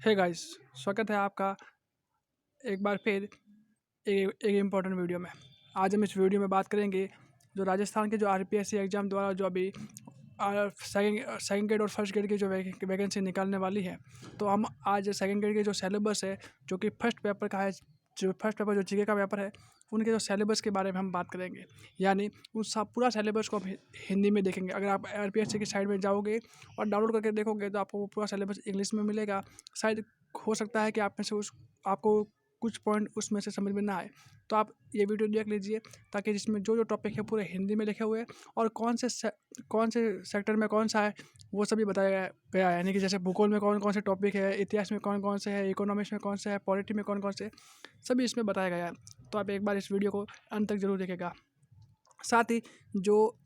Hey guys, स्वागत है आपका एक बार फिर एक इम्पोर्टेंट वीडियो में। आज हम इस वीडियो में बात करेंगे जो राजस्थान के जो आरपीएससी एग्ज़ाम द्वारा जो अभी सेकंड ग्रेड और फर्स्ट ग्रेड की जो वैकेंसी निकालने वाली है। तो हम आज सेकंड ग्रेड के जो सिलेबस है, जो कि फर्स्ट पेपर का है, जो फर्स्ट पेपर जो जीके का पेपर है, उनके जो सिलेबस के बारे में हम बात करेंगे। यानी उस सब पूरा सिलेबस को हम हिंदी में देखेंगे। अगर आप आरपीएससी की साइट में जाओगे और डाउनलोड करके देखोगे तो आपको वो पूरा सिलेबस इंग्लिश में मिलेगा। शायद हो सकता है कि आप में से उस आपको कुछ पॉइंट उसमें से समझ में ना आए, तो आप ये वीडियो देख लीजिए, ताकि जिसमें जो जो टॉपिक है पूरे हिंदी में लिखे हुए हैं और कौन से सेक्टर में कौन सा है वो सभी बताया गया है। यानी कि जैसे भूगोल में कौन कौन से टॉपिक है, इतिहास में कौन कौन से है, इकोनॉमिक्स में कौन से है, पॉलिटी में कौन कौन से, सभी इसमें बताया गया है। तो आप एक बार इस वीडियो को अंत तक जरूर देखेगा। साथ ही जो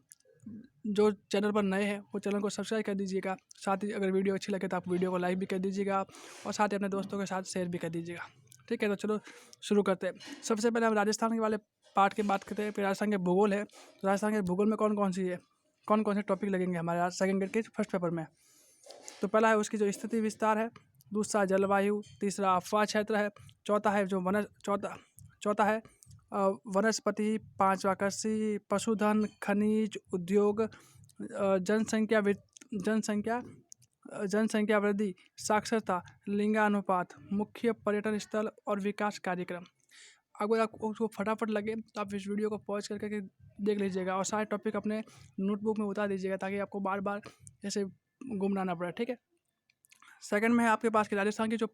जो चैनल पर नए हैं वो चैनल को सब्सक्राइब कर दीजिएगा। साथ ही अगर वीडियो अच्छी लगे तो आप वीडियो को लाइक भी कर दीजिएगा और साथ ही अपने दोस्तों के साथ शेयर भी कर दीजिएगा। ठीक है, तो चलो शुरू करते हैं। सबसे पहले हम राजस्थान के वाले पार्ट की बात करते हैं। फिर राजस्थान के भूगोल है, तो राजस्थान के भूगोल में कौन कौन से टॉपिक लगेंगे हमारे सेकंड ग्रेड के फर्स्ट पेपर में। तो पहला है उसकी जो स्थिति विस्तार है, दूसरा जलवायु, तीसरा अफवाह क्षेत्र है, चौथा है जो चौथा है वनस्पति, पांचवा कृषि, पशुधन, खनिज, उद्योग, जनसंख्या जनसंख्या वृद्धि, साक्षरता, लिंगानुपात, मुख्य पर्यटन स्थल और विकास कार्यक्रम। अगर आपको उसको फटाफट लगे तो आप इस वीडियो को पॉज करके देख लीजिएगा और सारे टॉपिक अपने नोटबुक में उतार दीजिएगा, ताकि आपको बार बार ऐसे गुमराना ना पड़े। ठीक है। सेकंड में है आपके पास कि राजस्थान की जो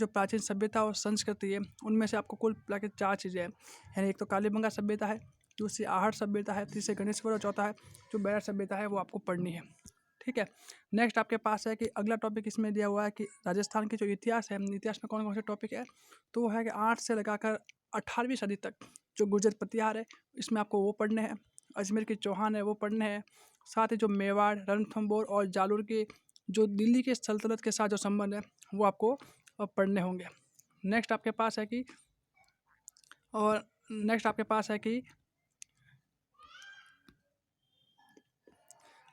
प्राचीन सभ्यता और संस्कृति है, उनमें से आपको कुल मिला के 4 चीज़ें हैं। यानी एक तो कालीबंगा सभ्यता है, दूसरी आहट सभ्यता है, तीसरी गणेशवर और चौथा है जो बैरक सभ्यता है, वो आपको पढ़नी है। ठीक है। नेक्स्ट आपके पास है कि अगला टॉपिक इसमें दिया हुआ है कि राजस्थान की जो इतिहास है, इतिहास में कौन कौन से टॉपिक है। तो वो है कि 8 से लगाकर 18वीं सदी तक जो गुर्जर प्रतिहार है, इसमें आपको वो पढ़ने हैं। अजमेर के चौहान है वो पढ़ने हैं। साथ ही जो मेवाड़, रणथंभौर और जालोर के जो दिल्ली के सल्तनत के साथ जो संबंध है वो आपको पढ़ने होंगे। नेक्स्ट आपके पास है कि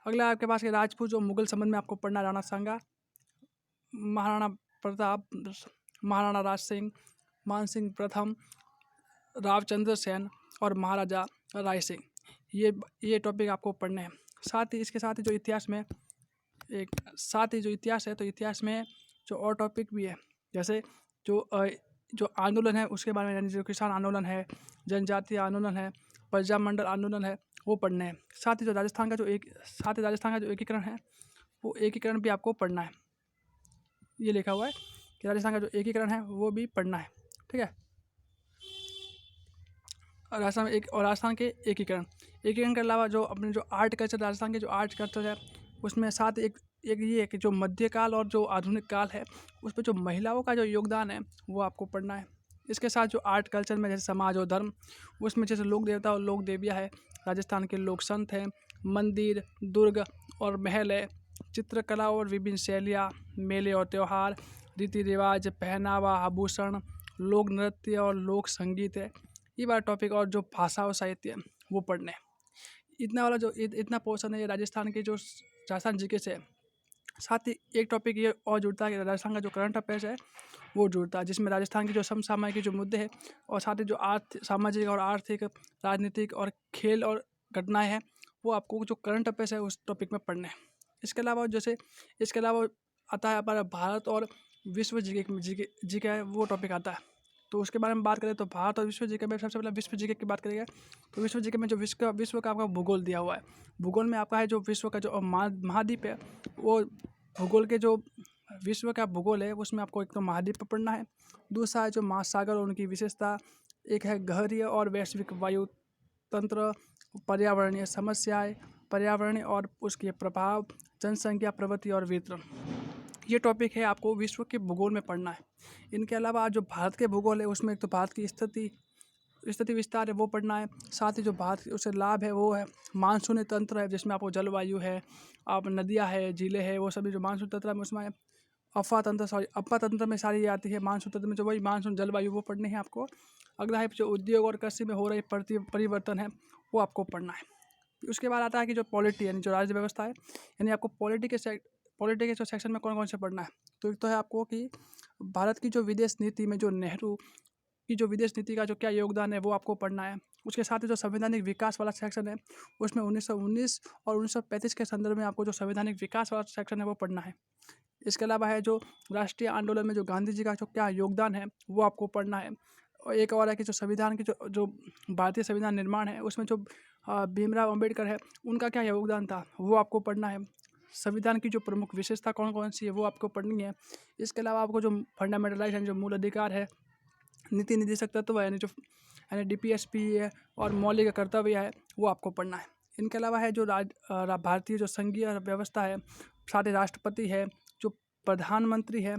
अगला आपके पास कि राजपूत जो मुगल संबंध में आपको पढ़ना, राणा सांगा, महाराणा प्रताप, महाराणा राज सिंह, मानसिंह प्रथम, रावचंद्र सेन और महाराजा राय सिंह, ये टॉपिक आपको पढ़ने हैं। साथ ही इसके साथ ही जो इतिहास है, तो इतिहास में जो और टॉपिक भी है, जैसे जो आंदोलन है उसके बारे में, यानी जो किसान आंदोलन है, जनजातीय आंदोलन है, प्रजामंडल आंदोलन है, वो पढ़ने हैं। साथ ही राजस्थान का जो एकीकरण है, वो एकीकरण भी आपको पढ़ना है। ये लिखा हुआ है कि राजस्थान का जो एकीकरण है वो भी पढ़ना है। ठीक है। राजस्थान के एकीकरण के अलावा जो अपने जो आर्ट कल्चर, राजस्थान के जो आर्ट कल्चर है, उसमें साथ एक ये है कि जो मध्यकाल और जो आधुनिक काल है, उस पर जो महिलाओं का जो योगदान है वो आपको पढ़ना है। इसके साथ जो आर्ट कल्चर में जैसे समाज और धर्म, उसमें जैसे लोक देवता और लोक देवियाँ है, राजस्थान के लोक संत हैं, मंदिर, दुर्ग और महल है, चित्रकला और विभिन्न शैलियाँ, मेले और त्यौहार, रीति रिवाज, पहनावा, आभूषण, लोक नृत्य और लोक संगीत है, ये वाला टॉपिक। और जो भाषा और साहित्य है वो पढ़ने। इतना पोर्शन है ये राजस्थान के जो राजस्थान जीके से है। साथ ही एक टॉपिक ये और जुड़ता है कि राजस्थान का जो करंट अफेयर्स है वो जुड़ता है, जिसमें राजस्थान की जो समसामयिक जो मुद्दे हैं और साथ ही जो सामाजिक और आर्थिक, राजनीतिक और खेल और घटनाएं हैं, वो आपको जो करंट अफेयर्स है उस टॉपिक में पढ़ने हैं। इसके अलावा आता है हमारा भारत और विश्व जीके है, वो टॉपिक आता है। तो उसके बारे में बात करें तो भारत और विश्व जीके में सबसे पहले विश्व जीके की बात करेंगे। तो विश्व जीके में जो विश्व का आपका भूगोल दिया हुआ है, भूगोल में आपका है जो विश्व का जो महाद्वीप है, वो भूगोल के जो विश्व का भूगोल है उसमें आपको एक तो महाद्वीप पर पढ़ना है, दूसरा है जो महासागर और उनकी विशेषता, एक है गहरीय और वैश्विक वायु तंत्र, पर्यावरणीय समस्याएं, पर्यावरण और उसके प्रभाव, जनसंख्या प्रवृत्ति और वितरण, ये टॉपिक है आपको विश्व के भूगोल में पढ़ना है। इनके अलावा जो भारत के भूगोल है उसमें एक तो भारत की स्थिति विस्तार है वो पढ़ना है। साथ ही जो भारत उससे लाभ है वो है मानसूनी तंत्र है, जिसमें आपको जलवायु है, आप नदियाँ है, झीलें है, वो सभी जो मानसून तंत्र है उसमें अफवाह तंत्र में सारी ये आती है। मानसून तंत्र में जो वही मानसून जलवायु वो पढ़नी है आपको। अगला है जो उद्योग और कृषि में हो रही परिवर्तन है वो आपको पढ़ना है। उसके बाद आता है कि जो पॉलिटी यानी जो राज्य व्यवस्था है, यानी आपको पॉलिटी के जो सेक्शन में कौन कौन से पढ़ना है, तो एक तो है आपको कि भारत की जो विदेश नीति में जो नेहरू की जो विदेश नीति का जो क्या योगदान है वो आपको पढ़ना है। उसके साथ ही जो संवैधानिक विकास वाला सेक्शन है उसमें 1919 और 1935 के संदर्भ में आपको जो संवैधानिक विकास वाला सेक्शन है वो पढ़ना है। इसके अलावा है जो राष्ट्रीय आंदोलन में जो गांधी जी का जो क्या योगदान है वो आपको पढ़ना है। और एक और है कि जो संविधान की जो जो भारतीय संविधान निर्माण है उसमें जो भीमराव अंबेडकर है उनका क्या योगदान था वो आपको पढ़ना है। संविधान की जो प्रमुख विशेषता कौन कौन सी है वो आपको पढ़नी है। इसके अलावा आपको जो फंडामेंटल राइट जो मूल अधिकार है, नीति निर्देशक तत्व है यानी DPSP है और मौलिक कर्तव्य है वो आपको पढ़ना है। इनके अलावा है जो भारतीय जो संघीय व्यवस्था है, साथ ही राष्ट्रपति है, जो प्रधानमंत्री है,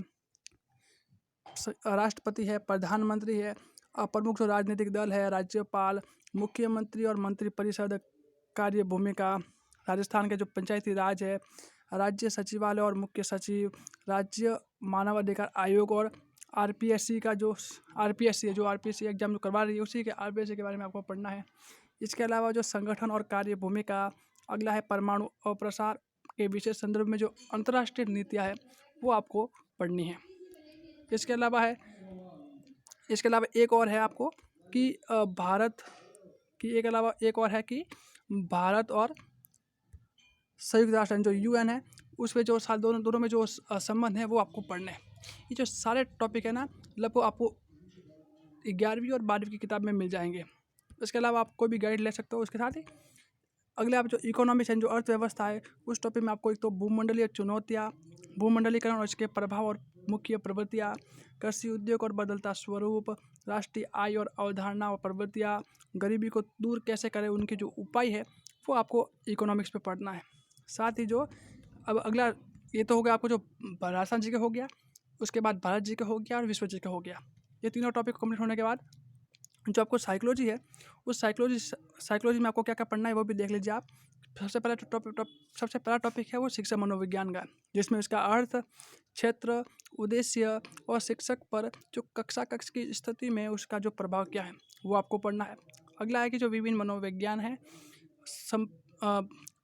प्रधानमंत्री है, प्रमुख जो राजनीतिक दल है, राज्यपाल, मुख्यमंत्री और मंत्रिपरिषद, कार्य भूमिका, राजस्थान के जो पंचायती राज है, राज्य सचिवालय और मुख्य सचिव, राज्य मानवाधिकार आयोग और RPSC का जो RPSC है, जो RPSC एग्जाम जो करवा रही है उसी के RPSC के बारे में आपको पढ़ना है। इसके अलावा जो संगठन और कार्य भूमिका, अगला है परमाणु अप्रसार के विशेष संदर्भ में जो अंतर्राष्ट्रीय नीतियाँ है वो आपको पढ़नी है। इसके अलावा एक और है आपको कि भारत और संयुक्त राष्ट्र जो UN है उसमें जो साल दोनों में जो संबंध है वो आपको पढ़ने हैं। ये जो सारे टॉपिक है ना लगभग आपको 11वीं और 12वीं की किताब में मिल जाएंगे। इसके अलावा आप कोई भी गाइड ले सकते हो। उसके साथ ही अगले आप जो इकोनॉमिक्स है, जो अर्थव्यवस्था है, उस टॉपिक में आपको एक तो भूमंडलीय चुनौतियाँ, भूमंडलीकरण और इसके प्रभाव और मुख्य प्रवृत्तियाँ, कृषि उद्योग और बदलता स्वरूप, राष्ट्रीय आय और अवधारणा और प्रवृत्तियाँ, गरीबी को दूर कैसे करें उनके जो उपाय है वो आपको इकोनॉमिक्स पे पढ़ना है। साथ ही जो अब अगला ये तो हो गया आपको जो राजस्थान जी का हो गया, उसके बाद भारत जी का हो गया और विश्व जी का हो गया। ये तीनों टॉपिक कंप्लीट होने के बाद जो आपको साइकोलॉजी है उस साइकोलॉजी में आपको क्या क्या पढ़ना है वो भी देख लीजिए आप। सबसे पहला टॉपिक है वो शिक्षा मनोविज्ञान का, जिसमें उसका अर्थ, क्षेत्र, उद्देश्य और शिक्षक पर जो कक्षा की स्थिति में उसका जो प्रभाव क्या है वो आपको पढ़ना है। अगला है कि जो विभिन्न मनोविज्ञान है,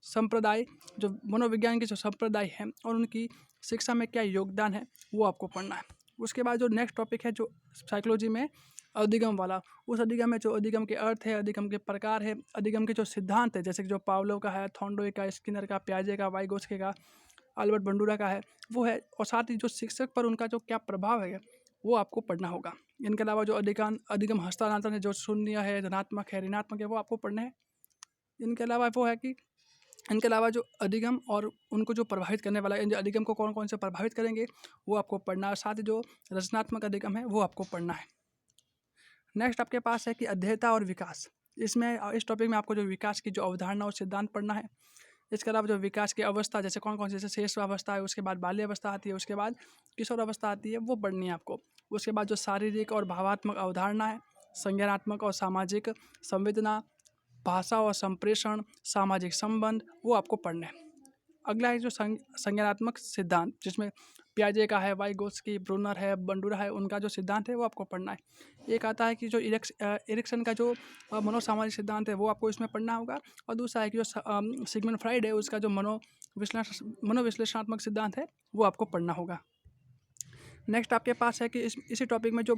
संप्रदाय, जो मनोविज्ञान के जो संप्रदाय हैं और उनकी शिक्षा में क्या योगदान है वो आपको पढ़ना है। उसके बाद जो नेक्स्ट टॉपिक है जो साइकोलॉजी में अधिगम वाला, उस अधिगम में जो अधिगम के अर्थ है, अधिगम के प्रकार है, अधिगम के जो सिद्धांत है, जैसे कि जो पावलोव का है, थॉर्नडॉय का, स्किनर का, पियाजे का, वाइगोत्स्की का, अल्बर्ट बंडूरा का है वो है। और साथ ही जो शिक्षक पर उनका जो क्या प्रभाव है वो आपको पढ़ना होगा। इनके अलावा जो अधिगम हस्तांतरण है, जो शून्य है, धनात्मक है, ऋणात्मक है, वो आपको पढ़ना है। इनके अलावा जो अधिगम और उनको जो प्रभावित करने वाला है, अधिगम को कौन कौन से प्रभावित करेंगे वो आपको पढ़ना है। साथ ही जो रचनात्मक अधिगम है वो आपको पढ़ना है। नेक्स्ट आपके पास है कि अध्येता और विकास। इस टॉपिक में आपको जो विकास की जो अवधारणा और सिद्धांत पढ़ना है। इसके अलावा जो विकास की अवस्था, जैसे कौन कौन से, जैसे शेष अवस्था है, उसके बाद बाल्य अवस्था आती है, उसके बाद किशोर अवस्था आती है, वो पढ़नी है आपको। उसके बाद जो शारीरिक और भावात्मक अवधारणा है, संज्ञानात्मक और सामाजिक संवेदना, भाषा और संप्रेषण, सामाजिक संबंध, वो आपको पढ़ने हैं। अगला है जो संज्ञानात्मक सिद्धांत, जिसमें पियाजे का है, वाइगोत्स्की, ब्रूनर है, बंडूरा है, उनका जो सिद्धांत है वो आपको पढ़ना है। एक आता है कि जो एरिक्सन का जो मनोसामाजिक सिद्धांत है वो आपको इसमें पढ़ना होगा। और दूसरा है कि जो सिगमंड फ्राइड है उसका जो मनोविश्लेषणात्मक सिद्धांत है वो आपको पढ़ना होगा। नेक्स्ट आपके पास है कि इसी टॉपिक में जो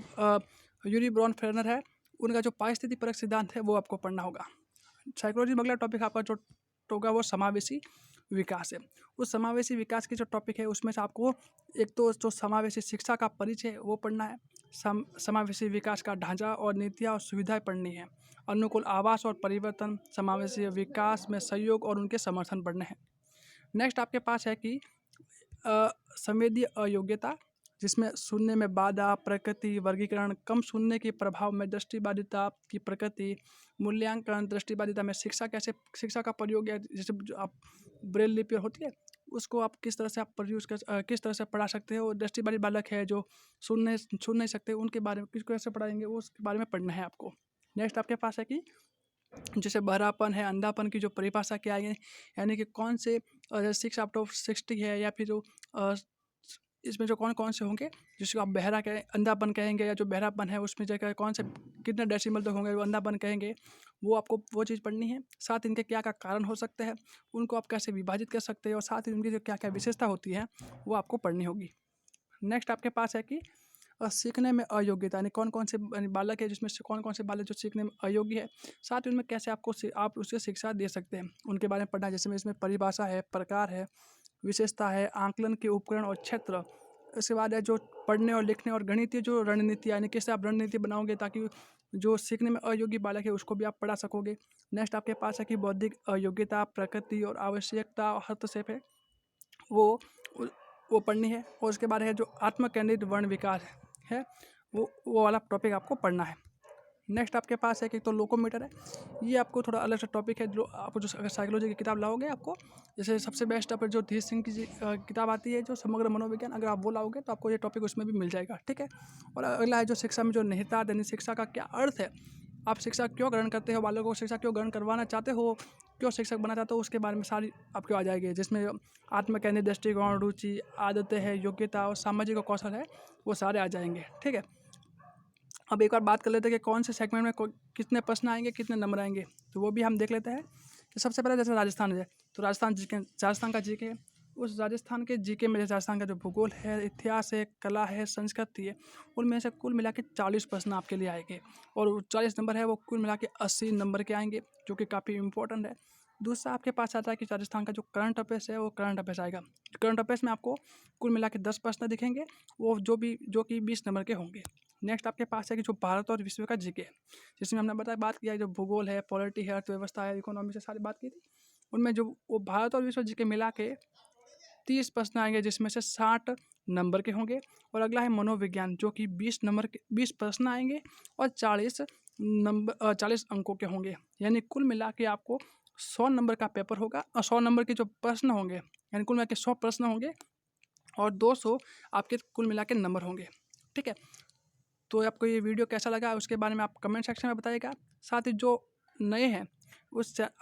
यूरी ब्रॉन फेरनर है उनका जो पारिस्थितिक परक सिद्धांत है वो आपको पढ़ना होगा। साइकोलॉजी में अगला टॉपिक आपका जो होगा वो समावेशी विकास है। उस समावेशी विकास की जो टॉपिक है उसमें से आपको एक तो जो समावेशी शिक्षा का परिचय है वो पढ़ना है, समावेशी विकास का ढांचा और नीतियाँ और सुविधाएं पढ़नी है, अनुकूल आवास और परिवर्तन, समावेशी विकास में सहयोग और उनके समर्थन पढ़ने हैं। नेक्स्ट आपके पास है कि संवेदीय अयोग्यता, जिसमें सुनने में बाधा, प्रकृति, वर्गीकरण, कम सुनने के प्रभाव में दृष्टिबाधिता की प्रकृति, मूल्यांकन, दृष्टिबाधिता में शिक्षा का प्रयोग है, जैसे जो आप ब्रेल लिपि होती है उसको आप किस तरह से पढ़ा सकते हो। दृष्टिबाधित बालक है जो सुन नहीं सकते, उनके बारे में कैसे पढ़ाएंगे उसके बारे में पढ़ना है आपको। नेक्स्ट आपके पास है कि जैसे बहरापन है, अंधापन की जो परिभाषा क्या है, यानी कि कौन से 6 आउट ऑफ 60 है, या फिर जो इसमें जो कौन-कौन से होंगे, जिसको आप बहरा कहें अंधापन कहेंगे, या जो बहरापन है उसमें जो कौन से कितने डेसिमल तक होंगे वो अंधापन कहेंगे, वो आपको वो चीज़ पढ़नी है। साथ इनके क्या-क्या कारण हो सकते हैं, उनको आप कैसे विभाजित कर सकते हैं, और साथ ही उनकी जो क्या-क्या विशेषता होती है वो आपको पढ़नी होगी। नेक्स्ट आपके पास है कि सीखने में अयोग्यता, यानी कौन-कौन से बालक है जिसमें से कौन-कौन से बालक जो सीखने में अयोग्य है, साथ ही उनमें कैसे आप उससे शिक्षा दे सकते हैं, उनके बारे में पढ़ना है। जैसे में इसमें परिभाषा है, प्रकार है, विशेषता है, आकलन के उपकरण और क्षेत्र। इसके बाद है जो पढ़ने और लिखने और गणितीय जो रणनीति, यानी कैसे आप रणनीति बनाओगे ताकि जो सीखने में अयोग्य बालक है उसको भी आप पढ़ा सकोगे। नेक्स्ट आपके पास है कि बौद्धिक अयोग्यता, प्रकृति और आवश्यकता और हस्तक्षेप है, वो वो पढ़नी है। और उसके बाद है जो आत्म केंद्रित वर्ण विकार है, वो वाला टॉपिक आपको पढ़ना है। नेक्स्ट आपके पास है कि तो लोकोमीटर है, ये आपको थोड़ा अलग सा टॉपिक है। जो आपको जो अगर साइकोलॉजी की किताब लाओगे, आपको जैसे सबसे बेस्ट आप जो धीर सिंह की किताब आती है जो समग्र मनोविज्ञान, अगर आप वो लाओगे तो आपको ये टॉपिक उसमें भी मिल जाएगा, ठीक है। और अगला है जो शिक्षा में जो निहितार्थ, यानी शिक्षा का क्या अर्थ है, आप शिक्षा क्यों ग्रहण करते हो, बालकों को शिक्षा क्यों ग्रहण करवाना चाहते हो, क्यों शिक्षक बनना चाहते हो, उसके बारे में सारी आपको आ जाएगी। जिसमें आत्मकेंद्रित दृष्टिकोण, रुचि, आदतें है, योग्यता और सामाजिक कौशल है, वो सारे आ जाएंगे, ठीक है। अब एक बार बात कर लेते हैं कि कौन से सेगमेंट में कितने प्रश्न आएंगे, कितने नंबर आएंगे, तो वो भी हम देख लेते हैं। कि सबसे पहले जैसे राजस्थान है, तो राजस्थान का जीके, उस राजस्थान के जीके में जैसे राजस्थान का जो भूगोल है, इतिहास है, कला है, संस्कृति है, उनमें से कुल मिला के 40 प्रश्न आपके लिए आएंगे। और 40 नंबर है वो कुल मिला के 80 नंबर के आएंगे, जो कि काफ़ी इंपॉर्टेंट है। दूसरा आपके पास आता है कि राजस्थान का जो करंट अफेयर्स है, वो करंट अफेयर्स आएगा। करंट अफेयर्स में आपको कुल मिला के 10 प्रश्न दिखेंगे, वो जो कि 20 नंबर के होंगे। नेक्स्ट आपके पास है कि जो भारत और विश्व का जीके, जिसमें हमने बात किया जो भूगोल है, पॉलिटी है, अर्थव्यवस्था है, इकोनॉमी से सारी बात की थी। उनमें जो वो भारत और विश्व जीके मिला के 30 प्रश्न आएंगे, जिसमें से 60 नंबर के होंगे। और अगला है मनोविज्ञान, जो कि 20 प्रश्न आएंगे और 40 अंकों के होंगे। यानी कुल मिला के आपको 100 नंबर का पेपर होगा, और 100 नंबर के जो प्रश्न होंगे, यानी कुल मिला के 100 प्रश्न होंगे, और 200 आपके कुल मिला के नंबर होंगे, ठीक है। तो आपको ये वीडियो कैसा लगा उसके बारे में आप कमेंट सेक्शन में बताइएगा। साथ ही जो नए हैं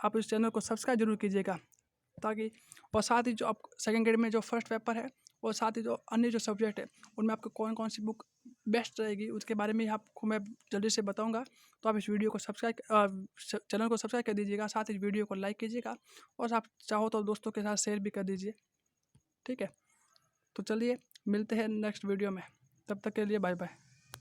आप इस चैनल को सब्सक्राइब जरूर कीजिएगा, ताकि और साथ ही जो आप सेकेंड ग्रेड में जो फर्स्ट पेपर है, और साथ ही जो अन्य जो सब्जेक्ट है, उनमें आपको कौन कौन सी बुक बेस्ट रहेगी उसके बारे में आपको मैं जल्दी से बताऊंगा। तो आप इस वीडियो को चैनल को सब्सक्राइब कर दीजिएगा, साथ ही वीडियो को लाइक कीजिएगा, और आप चाहो तो दोस्तों के साथ शेयर भी कर दीजिए, ठीक है। तो चलिए मिलते हैं नेक्स्ट वीडियो में, तब तक के लिए बाय बाय।